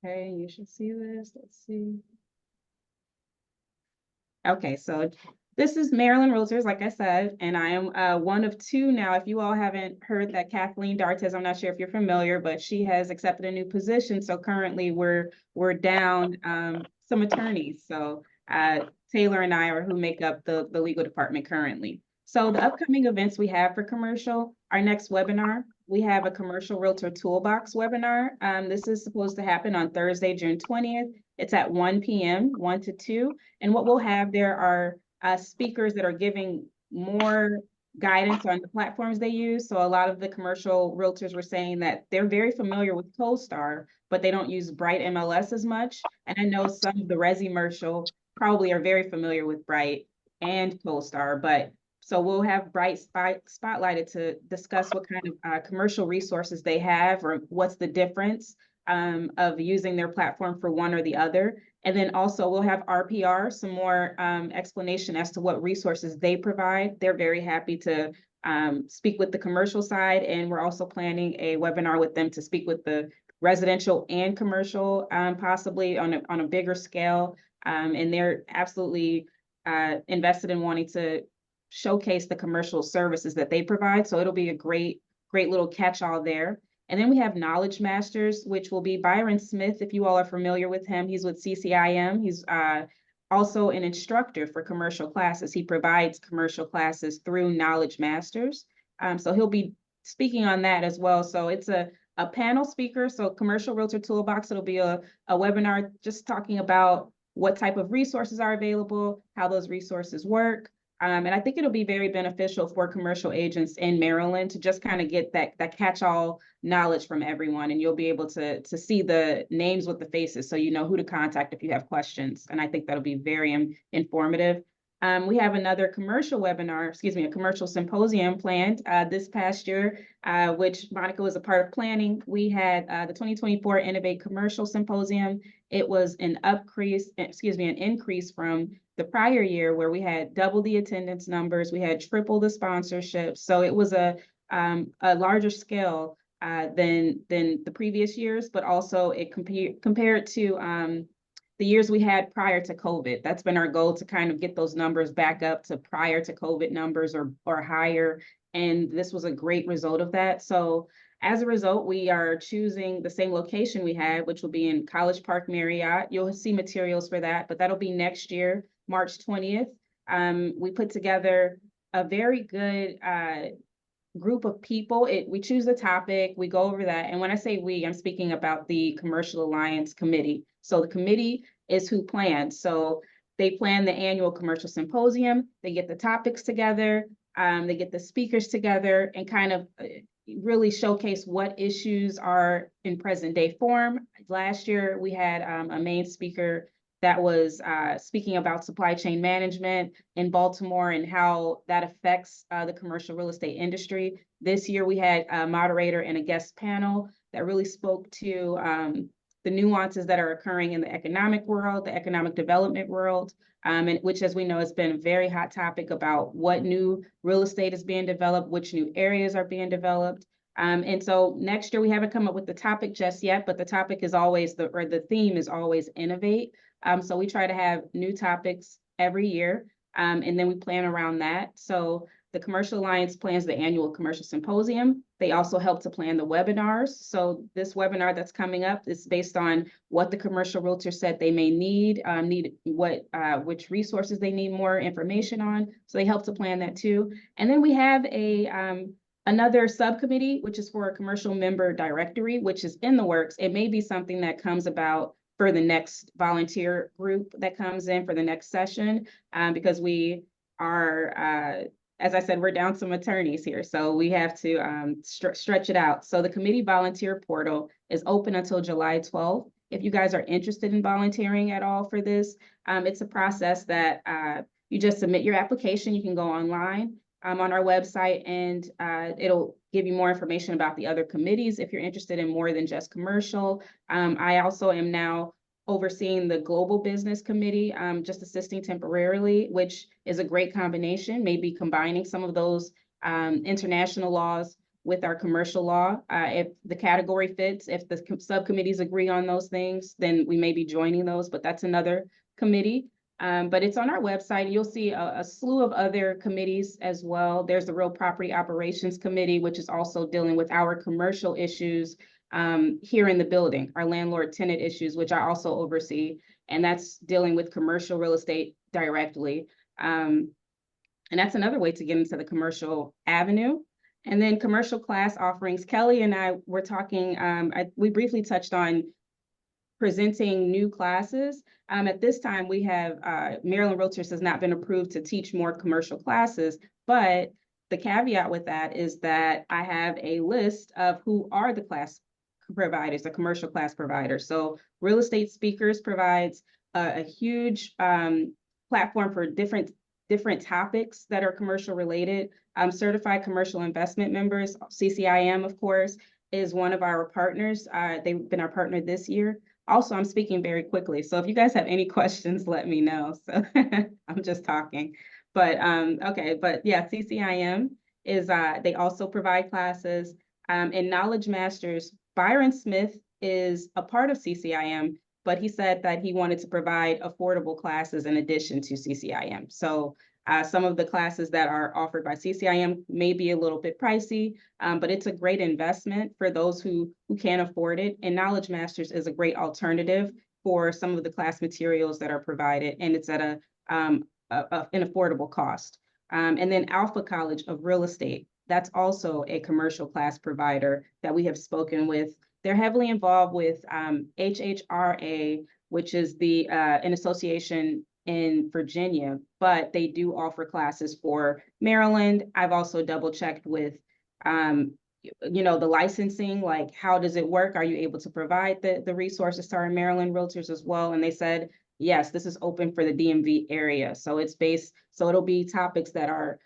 Okay, you should see this. Let's see. Okay, so this is Maryland Realtors, like I said, and I am one of two now. If you all haven't heard that Kathleen Dartes, I'm not sure if you're familiar, but she has accepted a new position. So currently we're down some attorneys. So Taylor and I are who make up the legal department currently. So the upcoming events we have for commercial, our next webinar, we have a commercial realtor toolbox webinar. This is supposed to happen on Thursday, June 20th. It's at 1 p.m., 1 to 2. And what we'll have there are speakers that are giving more guidance on the platforms they use. So a lot of the commercial realtors were saying that they're very familiar with CoStar, but they don't use Bright MLS as much. And I know some of the Resi-mercial probably are very familiar with Bright and CoStar, but so we'll have Bright spotlighted to discuss what kind of commercial resources they have or what's the difference of using their platform for one or the other. And then also we'll have RPR, some more explanation as to what resources they provide. They're very happy to speak with the commercial side. And we're also planning a webinar with them to speak with the residential and commercial, possibly on a bigger scale. And they're absolutely invested in wanting to showcase the commercial services that they provide. So it'll be a great little catch-all there. And then we have Knowledge Masters, which will be Byron Smith, if you all are familiar with him. He's with CCIM. He's also an instructor for commercial classes. He provides commercial classes through Knowledge Masters. So he'll be speaking on that as well. So it's a panel speaker, so Commercial Realtor Toolbox. It'll be a webinar just talking about what type of resources are available, how those resources work, and I think it'll be very beneficial for commercial agents in Maryland to just kind of get that catch-all knowledge from everyone, and you'll be able to see the names with the faces, so you know who to contact if you have questions. And I think that'll be very informative. We have another commercial webinar, excuse me, a commercial symposium planned this past year, which Monica was a part of planning. We had the 2024 Innovate Commercial Symposium. It was an increase from the prior year where we had double the attendance numbers, we had triple the sponsorships. So it was a larger scale than the previous years, but also it compared to the years we had prior to COVID. That's been our goal, to kind of get those numbers back up to prior to COVID numbers or higher. And this was a great result of that. So as a result, we are choosing the same location we had, which will be in College Park Marriott. You'll see materials for that, but that'll be next year, March 20th. We put together a very good group of people. We choose the topic, we go over that. And when I say we, I'm speaking about the Commercial Alliance Committee. So the committee is who plans. So they plan the annual commercial symposium, they get the topics together, they get the speakers together and kind of really showcase what issues are in present day form. Last year, we had a main speaker that was speaking about supply chain management in Baltimore and how that affects the commercial real estate industry. This year, we had a moderator and a guest panel that really spoke to the nuances that are occurring in the economic world, the economic development world, and which, as we know, has been a very hot topic about what new real estate is being developed, which new areas are being developed. And so next year, we haven't come up with the topic just yet, but the topic is always, the theme is always innovate. So we try to have new topics every year, and then we plan around that. So the Commercial Alliance plans the annual commercial symposium. They also help to plan the webinars. So this webinar that's coming up is based on what the commercial realtor said they may need which resources they need more information on. So they help to plan that too. And then we have another subcommittee, which is for a commercial member directory, which is in the works. It may be something that comes about for the next volunteer group that comes in for the next session, because we are, as I said, we're down some attorneys here, so we have to stretch it out. So the committee volunteer portal is open until July 12th. If you guys are interested in volunteering at all for this, it's a process that you just submit your application. You can go online on our website, and it'll give you more information about the other committees if you're interested in more than just commercial. I also am now overseeing the Global Business Committee, just assisting temporarily, which is a great combination, maybe combining some of those international laws with our commercial law. If the category fits, if the subcommittees agree on those things, then we may be joining those, but that's another committee. But it's on our website. You'll see a slew of other committees as well. There's the Real Property Operations Committee, which is also dealing with our commercial issues here in the building, our landlord tenant issues, which I also oversee, and that's dealing with commercial real estate directly. And that's another way to get into the commercial avenue. And then commercial class offerings. Kelly and I were talking, we briefly touched on presenting new classes. At this time, we have Maryland Realtors has not been approved to teach more commercial classes, but the caveat with that is that I have a list of who are the class providers, the commercial class providers. So Real Estate Speakers provides a huge platform for different topics that are commercial related. Certified Commercial Investment Members, CCIM, of course, is one of our partners. They've been our partner this year. Also, I'm speaking very quickly, so if you guys have any questions, let me know. So I'm just talking. But okay, but yeah, CCIM is they also provide classes. And Knowledge Masters, Byron Smith is a part of CCIM, but he said that he wanted to provide affordable classes in addition to CCIM. So some of the classes that are offered by CCIM may be a little bit pricey, but it's a great investment for those who can't afford it. And Knowledge Masters is a great alternative for some of the class materials that are provided, and it's at an affordable cost. And then Alpha College of Real Estate, that's also a commercial class provider that we have spoken with. They're heavily involved with HHRA, which is an association in Virginia, but they do offer classes for Maryland. I've also double checked with, the licensing, like how does it work? Are you able to provide the resources to our Maryland Realtors as well? And they said, yes, this is open for the DMV area. So it'll be topics that are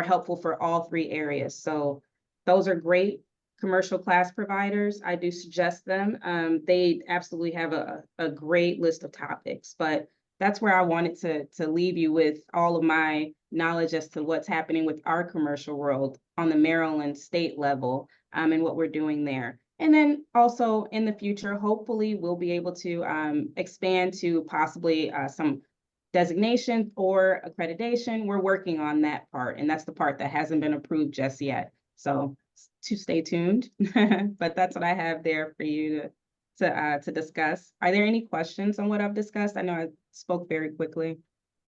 helpful for all three areas. So those are great commercial class providers. I do suggest them. They absolutely have a great list of topics, but that's where I wanted to leave you with all of my knowledge as to what's happening with our commercial world on the Maryland state level, and what we're doing there. And then also in the future, hopefully we'll be able to expand to possibly some designation or accreditation. We're working on that part, and that's the part that hasn't been approved just yet. So to stay tuned, but that's what I have there for you to discuss. Are there any questions on what I've discussed? I know I spoke very quickly.